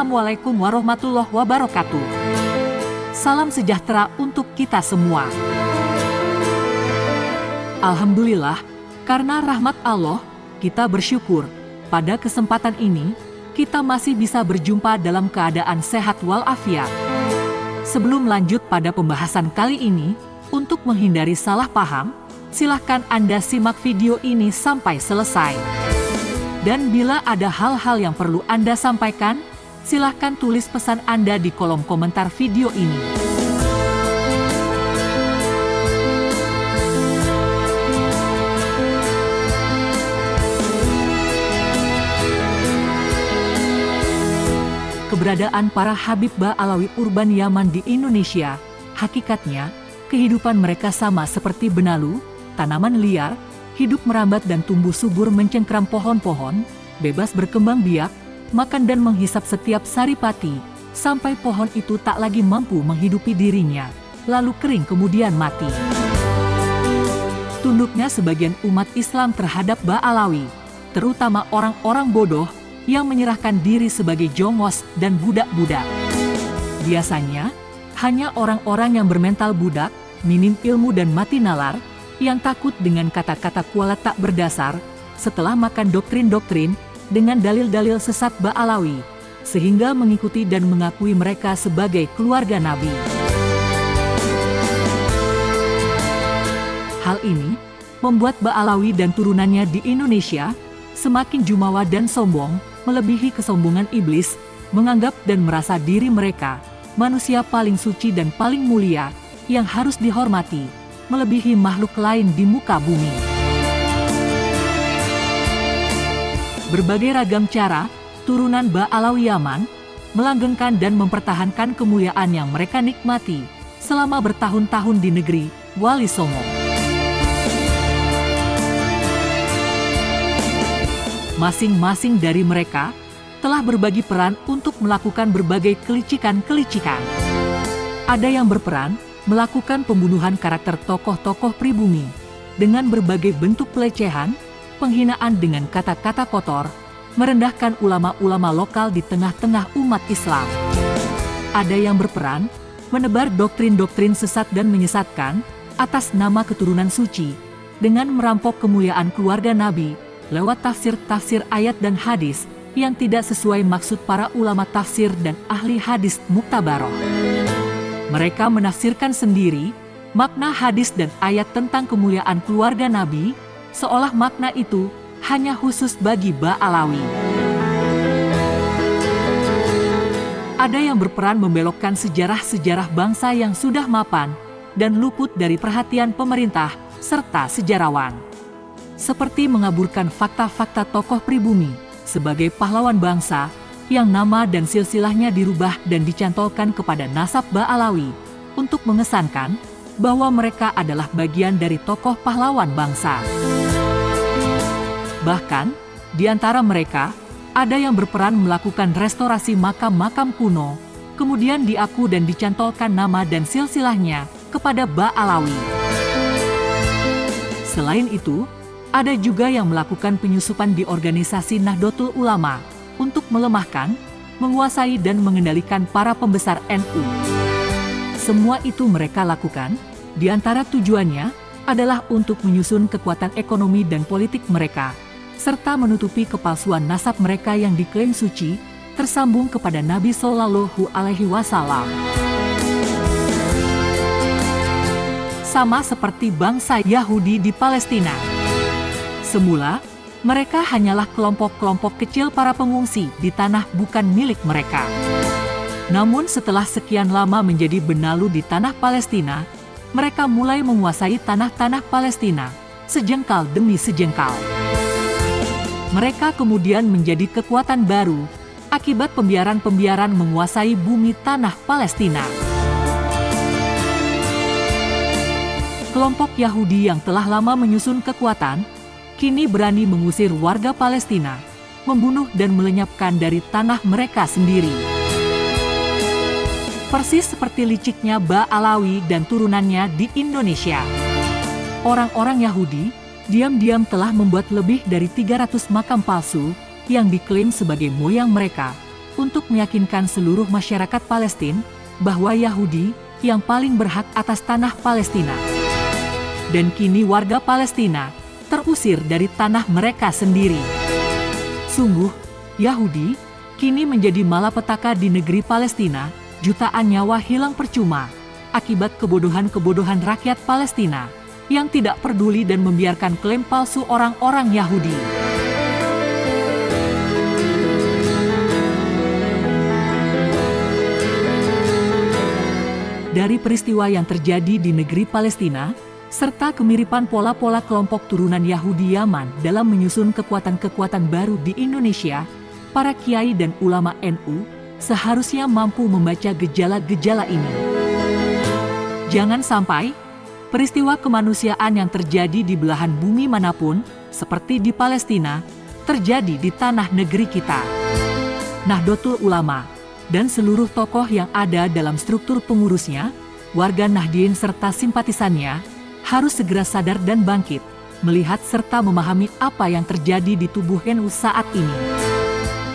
Assalamualaikum warahmatullahi wabarakatuh. Salam sejahtera untuk kita semua. Alhamdulillah, karena rahmat Allah, kita bersyukur pada kesempatan ini kita masih bisa berjumpa dalam keadaan sehat walafiat. Sebelum lanjut pada pembahasan kali ini, untuk menghindari salah paham, silahkan Anda simak video ini sampai selesai. Dan bila ada hal-hal yang perlu Anda sampaikan, silahkan tulis pesan Anda di kolom komentar video ini. Keberadaan para Habib Ba'alawi urban Yaman di Indonesia, hakikatnya, kehidupan mereka sama seperti benalu, tanaman liar, hidup merambat dan tumbuh subur mencengkram pohon-pohon, bebas berkembang biak, makan dan menghisap setiap saripati, sampai pohon itu tak lagi mampu menghidupi dirinya, lalu kering kemudian mati. Tunduknya sebagian umat Islam terhadap Ba'alawi, terutama orang-orang bodoh, yang menyerahkan diri sebagai jongos dan budak-budak. Biasanya, hanya orang-orang yang bermental budak, minim ilmu dan mati nalar, yang takut dengan kata-kata kualat tak berdasar, setelah makan doktrin-doktrin dengan dalil-dalil sesat Ba'alawi, sehingga mengikuti dan mengakui mereka sebagai keluarga Nabi. Hal ini membuat Ba'alawi dan turunannya di Indonesia semakin jumawa dan sombong, melebihi kesombongan iblis, menganggap dan merasa diri mereka manusia paling suci dan paling mulia, yang harus dihormati, melebihi makhluk lain di muka bumi. Berbagai ragam cara, turunan Ba'alawi Yaman melanggengkan dan mempertahankan kemuliaan yang mereka nikmati selama bertahun-tahun di negeri Wali Songo. Masing-masing dari mereka telah berbagi peran untuk melakukan berbagai kelicikan-kelicikan. Ada yang berperan melakukan pembunuhan karakter tokoh-tokoh pribumi dengan berbagai bentuk pelecehan, penghinaan dengan kata-kata kotor, merendahkan ulama-ulama lokal di tengah-tengah umat Islam. Ada yang berperan menebar doktrin-doktrin sesat dan menyesatkan atas nama keturunan suci dengan merampok kemuliaan keluarga Nabi lewat tafsir-tafsir ayat dan hadis yang tidak sesuai maksud para ulama tafsir dan ahli hadis muktabaroh. Mereka menafsirkan sendiri makna hadis dan ayat tentang kemuliaan keluarga Nabi, seolah makna itu hanya khusus bagi Ba'alawi. Ada yang berperan membelokkan sejarah-sejarah bangsa yang sudah mapan dan luput dari perhatian pemerintah serta sejarawan. Seperti mengaburkan fakta-fakta tokoh pribumi sebagai pahlawan bangsa yang nama dan silsilahnya dirubah dan dicantolkan kepada nasab Ba'alawi untuk mengesankan bahwa mereka adalah bagian dari tokoh pahlawan bangsa. Bahkan, di antara mereka, ada yang berperan melakukan restorasi makam-makam kuno, kemudian diaku dan dicantolkan nama dan silsilahnya kepada Ba'alawi. Selain itu, ada juga yang melakukan penyusupan di organisasi Nahdlatul Ulama untuk melemahkan, menguasai dan mengendalikan para pembesar NU. Semua itu mereka lakukan, di antara tujuannya adalah untuk menyusun kekuatan ekonomi dan politik mereka, serta menutupi kepalsuan nasab mereka yang diklaim suci, tersambung kepada Nabi Shallallahu Alaihi Wasallam. Sama seperti bangsa Yahudi di Palestina. Semula, mereka hanyalah kelompok-kelompok kecil para pengungsi di tanah bukan milik mereka. Namun setelah sekian lama menjadi benalu di tanah Palestina, mereka mulai menguasai tanah-tanah Palestina, sejengkal demi sejengkal. Mereka kemudian menjadi kekuatan baru, akibat pembiaran-pembiaran menguasai bumi tanah Palestina. Kelompok Yahudi yang telah lama menyusun kekuatan, kini berani mengusir warga Palestina, membunuh dan melenyapkan dari tanah mereka sendiri. Persis seperti liciknya Ba'alawi dan turunannya di Indonesia. Orang-orang Yahudi diam-diam telah membuat lebih dari 300 makam palsu yang diklaim sebagai moyang mereka, untuk meyakinkan seluruh masyarakat Palestina bahwa Yahudi yang paling berhak atas tanah Palestina. Dan kini warga Palestina terusir dari tanah mereka sendiri. Sungguh, Yahudi kini menjadi malapetaka di negeri Palestina. Jutaan nyawa hilang percuma akibat kebodohan-kebodohan rakyat Palestina yang tidak peduli dan membiarkan klaim palsu orang-orang Yahudi. Dari peristiwa yang terjadi di negeri Palestina, serta kemiripan pola-pola kelompok turunan Yahudi Yaman dalam menyusun kekuatan-kekuatan baru di Indonesia, para kiai dan ulama NU seharusnya mampu membaca gejala-gejala ini. Jangan sampai peristiwa kemanusiaan yang terjadi di belahan bumi manapun, seperti di Palestina, terjadi di tanah negeri kita. Nahdlatul Ulama dan seluruh tokoh yang ada dalam struktur pengurusnya, warga Nahdien serta simpatisannya, harus segera sadar dan bangkit, melihat serta memahami apa yang terjadi di tubuh NU saat ini.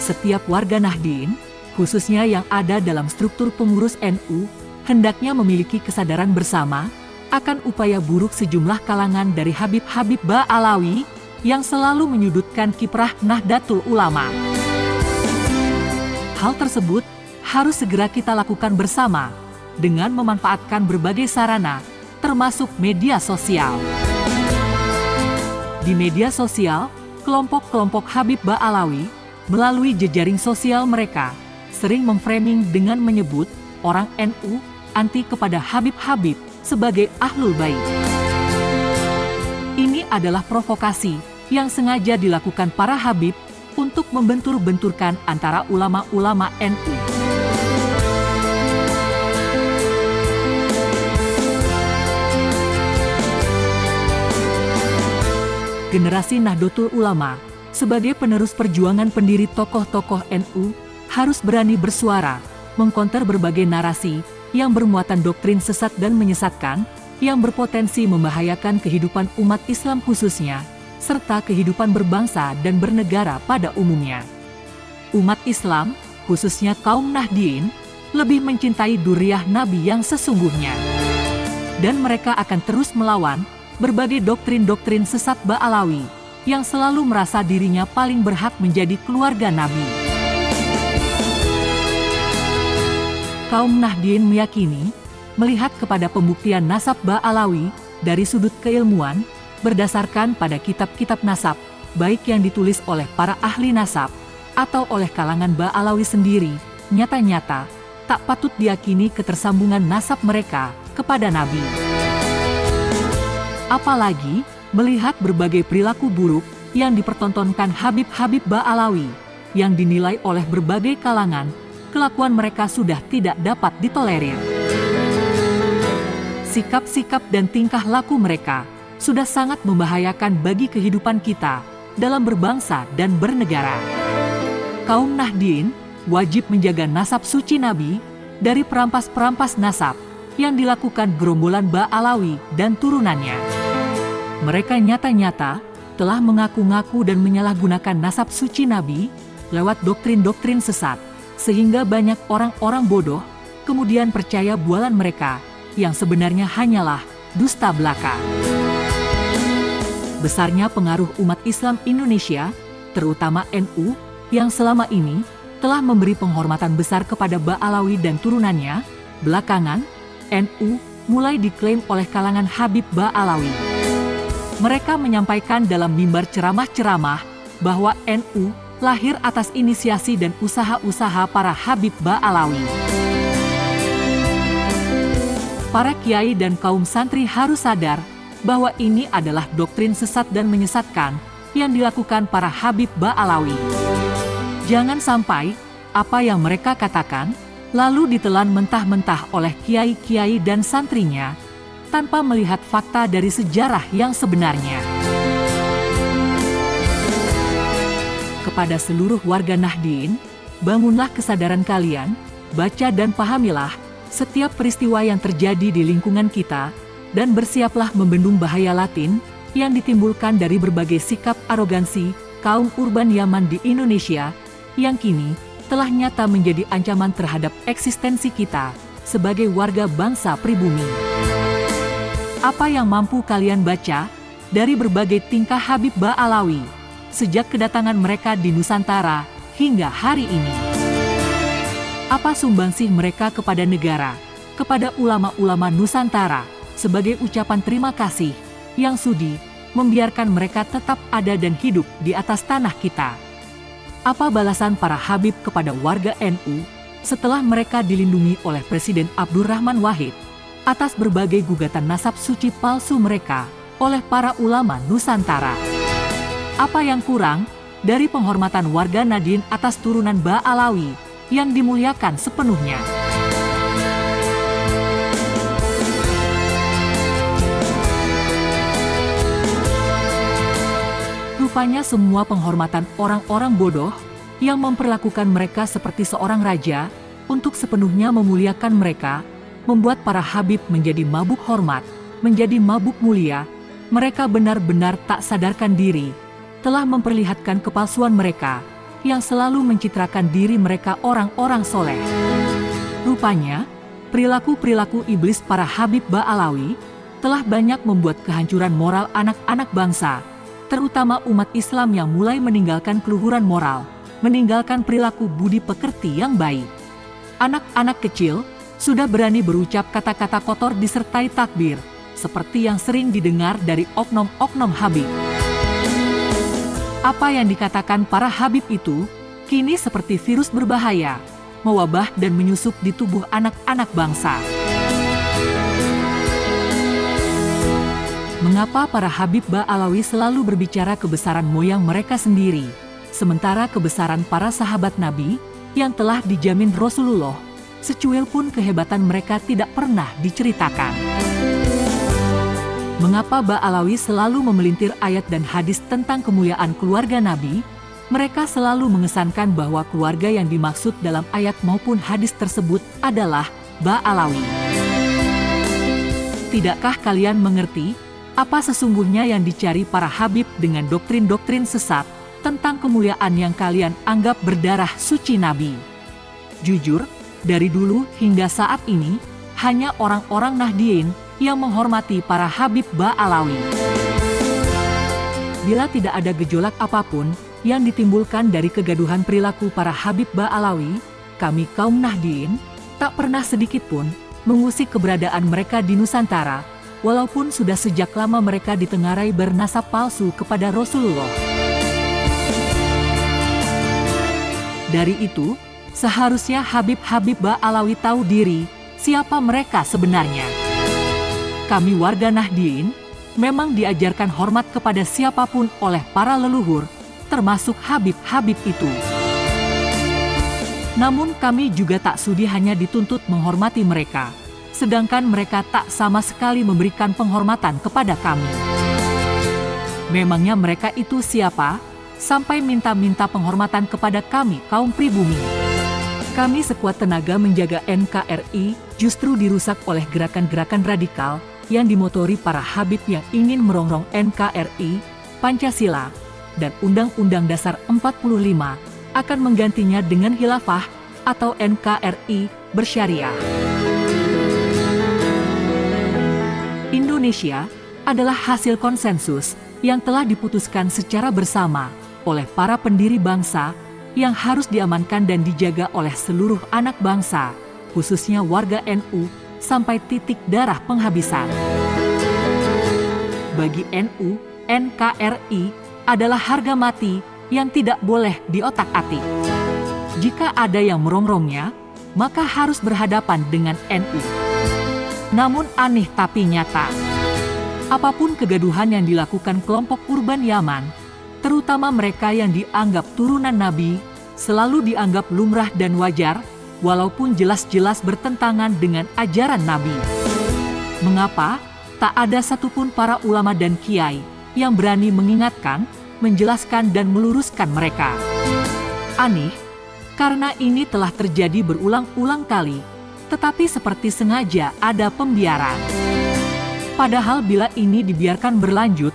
Setiap warga Nahdien, khususnya yang ada dalam struktur pengurus NU, hendaknya memiliki kesadaran bersama akan upaya buruk sejumlah kalangan dari Habib-Habib Ba'alawi yang selalu menyudutkan kiprah Nahdlatul Ulama. Hal tersebut harus segera kita lakukan bersama dengan memanfaatkan berbagai sarana, termasuk media sosial. Di media sosial, kelompok-kelompok Habib Ba'alawi melalui jejaring sosial mereka sering memframing dengan menyebut orang NU anti kepada Habib-Habib sebagai Ahlul Bait. Ini adalah provokasi yang sengaja dilakukan para Habib untuk membentur-benturkan antara ulama-ulama NU. Generasi Nahdlatul Ulama sebagai penerus perjuangan pendiri tokoh-tokoh NU harus berani bersuara, mengkonter berbagai narasi yang bermuatan doktrin sesat dan menyesatkan, yang berpotensi membahayakan kehidupan umat Islam khususnya, serta kehidupan berbangsa dan bernegara pada umumnya. Umat Islam, khususnya kaum Nahdien, lebih mencintai duriyah Nabi yang sesungguhnya. Dan mereka akan terus melawan berbagai doktrin-doktrin sesat Ba'alawi yang selalu merasa dirinya paling berhak menjadi keluarga Nabi. Kaum Nahdien meyakini, melihat kepada pembuktian nasab Ba'alawi dari sudut keilmuan, berdasarkan pada kitab-kitab nasab, baik yang ditulis oleh para ahli nasab, atau oleh kalangan Ba'alawi sendiri, nyata-nyata, tak patut diyakini ketersambungan nasab mereka kepada Nabi. Apalagi, melihat berbagai perilaku buruk yang dipertontonkan Habib-Habib Ba'alawi, yang dinilai oleh berbagai kalangan, kelakuan mereka sudah tidak dapat ditolerir. Sikap-sikap dan tingkah laku mereka sudah sangat membahayakan bagi kehidupan kita dalam berbangsa dan bernegara. Kaum Nahdien wajib menjaga nasab suci Nabi dari perampas-perampas nasab yang dilakukan gerombolan Ba'alawi dan turunannya. Mereka nyata-nyata telah mengaku-ngaku dan menyalahgunakan nasab suci Nabi lewat doktrin-doktrin sesat, sehingga banyak orang-orang bodoh kemudian percaya bualan mereka yang sebenarnya hanyalah dusta belaka. Besarnya pengaruh umat Islam Indonesia, terutama NU, yang selama ini telah memberi penghormatan besar kepada Ba'alawi dan turunannya, belakangan NU mulai diklaim oleh kalangan Habib Ba'alawi. Mereka menyampaikan dalam mimbar ceramah-ceramah bahwa NU lahir atas inisiasi dan usaha-usaha para Habib Ba'alawi. Para kiai dan kaum santri harus sadar bahwa ini adalah doktrin sesat dan menyesatkan yang dilakukan para Habib Ba'alawi. Jangan sampai apa yang mereka katakan lalu ditelan mentah-mentah oleh kiai-kiai dan santrinya tanpa melihat fakta dari sejarah yang sebenarnya. Kepada seluruh warga Nahdien, bangunlah kesadaran kalian, baca dan pahamilah setiap peristiwa yang terjadi di lingkungan kita, dan bersiaplah membendung bahaya latin yang ditimbulkan dari berbagai sikap arogansi kaum urban Yaman di Indonesia, yang kini telah nyata menjadi ancaman terhadap eksistensi kita sebagai warga bangsa pribumi. Apa yang mampu kalian baca dari berbagai tingkah Habib Ba'alawi sejak kedatangan mereka di Nusantara hingga hari ini? Apa sumbangsih mereka kepada negara, kepada ulama-ulama Nusantara sebagai ucapan terima kasih yang sudi membiarkan mereka tetap ada dan hidup di atas tanah kita? Apa balasan para Habib kepada warga NU setelah mereka dilindungi oleh Presiden Abdurrahman Wahid atas berbagai gugatan nasab suci palsu mereka oleh para ulama Nusantara? Apa yang kurang dari penghormatan warga Nahdien atas turunan Ba'alawi yang dimuliakan sepenuhnya? Rupanya semua penghormatan orang-orang bodoh yang memperlakukan mereka seperti seorang raja untuk sepenuhnya memuliakan mereka, membuat para Habib menjadi mabuk hormat, menjadi mabuk mulia. Mereka benar-benar tak sadarkan diri, telah memperlihatkan kepalsuan mereka yang selalu mencitrakan diri mereka orang-orang soleh. Rupanya, perilaku-perilaku iblis para Habib Ba'alawi telah banyak membuat kehancuran moral anak-anak bangsa, terutama umat Islam yang mulai meninggalkan keluhuran moral, meninggalkan perilaku budi pekerti yang baik. Anak-anak kecil sudah berani berucap kata-kata kotor disertai takbir, seperti yang sering didengar dari oknum-oknum Habib. Apa yang dikatakan para Habib itu kini seperti virus berbahaya, mewabah dan menyusup di tubuh anak-anak bangsa. Mengapa para Habib Ba'alawi selalu berbicara kebesaran moyang mereka sendiri, sementara kebesaran para sahabat Nabi yang telah dijamin Rasulullah, secuil pun kehebatan mereka tidak pernah diceritakan? Mengapa Ba'alawi selalu memelintir ayat dan hadis tentang kemuliaan keluarga Nabi? Mereka selalu mengesankan bahwa keluarga yang dimaksud dalam ayat maupun hadis tersebut adalah Ba'alawi. Tidakkah kalian mengerti apa sesungguhnya yang dicari para Habib dengan doktrin-doktrin sesat tentang kemuliaan yang kalian anggap berdarah suci Nabi? Jujur, dari dulu hingga saat ini, hanya orang-orang Nahdien yang menghormati para Habib Ba'alawi. Bila tidak ada gejolak apapun yang ditimbulkan dari kegaduhan perilaku para Habib Ba'alawi, kami kaum Nahdien tak pernah sedikitpun mengusik keberadaan mereka di Nusantara, walaupun sudah sejak lama mereka ditengarai bernasab palsu kepada Rasulullah. Dari itu, seharusnya Habib-Habib Ba'alawi tahu diri siapa mereka sebenarnya. Kami warga Nahdien memang diajarkan hormat kepada siapapun oleh para leluhur, termasuk Habib-Habib itu. Namun kami juga tak sudi hanya dituntut menghormati mereka, sedangkan mereka tak sama sekali memberikan penghormatan kepada kami. Memangnya mereka itu siapa, sampai minta-minta penghormatan kepada kami kaum pribumi? Kami sekuat tenaga menjaga NKRI justru dirusak oleh gerakan-gerakan radikal yang dimotori para Habib yang ingin merongrong NKRI, Pancasila, dan Undang-Undang Dasar 45 akan menggantinya dengan khilafah atau NKRI bersyariah. Indonesia adalah hasil konsensus yang telah diputuskan secara bersama oleh para pendiri bangsa yang harus diamankan dan dijaga oleh seluruh anak bangsa, khususnya warga NU, sampai titik darah penghabisan. Bagi NU, NKRI adalah harga mati yang tidak boleh diotak-atik. Jika ada yang merongrongnya, maka harus berhadapan dengan NU. Namun aneh tapi nyata, apapun kegaduhan yang dilakukan kelompok urban Yaman, terutama mereka yang dianggap turunan Nabi, selalu dianggap lumrah dan wajar, walaupun jelas-jelas bertentangan dengan ajaran Nabi. Mengapa tak ada satupun para ulama dan kiai yang berani mengingatkan, menjelaskan dan meluruskan mereka? Aneh, karena ini telah terjadi berulang-ulang kali, tetapi seperti sengaja ada pembiaran. Padahal bila ini dibiarkan berlanjut,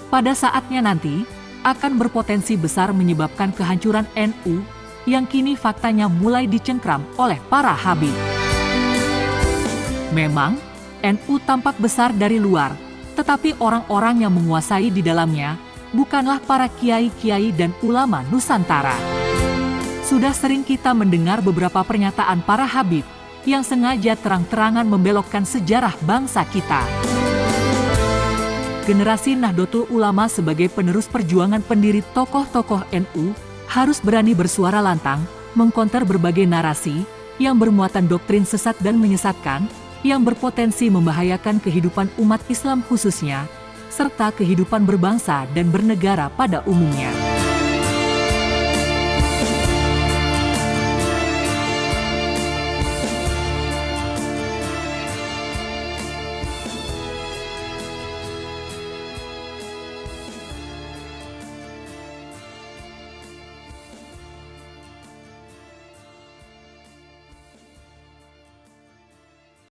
pada saatnya nanti akan berpotensi besar menyebabkan kehancuran NU yang kini faktanya mulai dicengkram oleh para Habib. Memang, NU tampak besar dari luar, tetapi orang-orang yang menguasai di dalamnya bukanlah para kiai-kiai dan ulama Nusantara. Sudah sering kita mendengar beberapa pernyataan para Habib yang sengaja terang-terangan membelokkan sejarah bangsa kita. Generasi Nahdlatul Ulama sebagai penerus perjuangan pendiri tokoh-tokoh NU harus berani bersuara lantang, mengkonter berbagai narasi yang bermuatan doktrin sesat dan menyesatkan, yang berpotensi membahayakan kehidupan umat Islam khususnya, serta kehidupan berbangsa dan bernegara pada umumnya.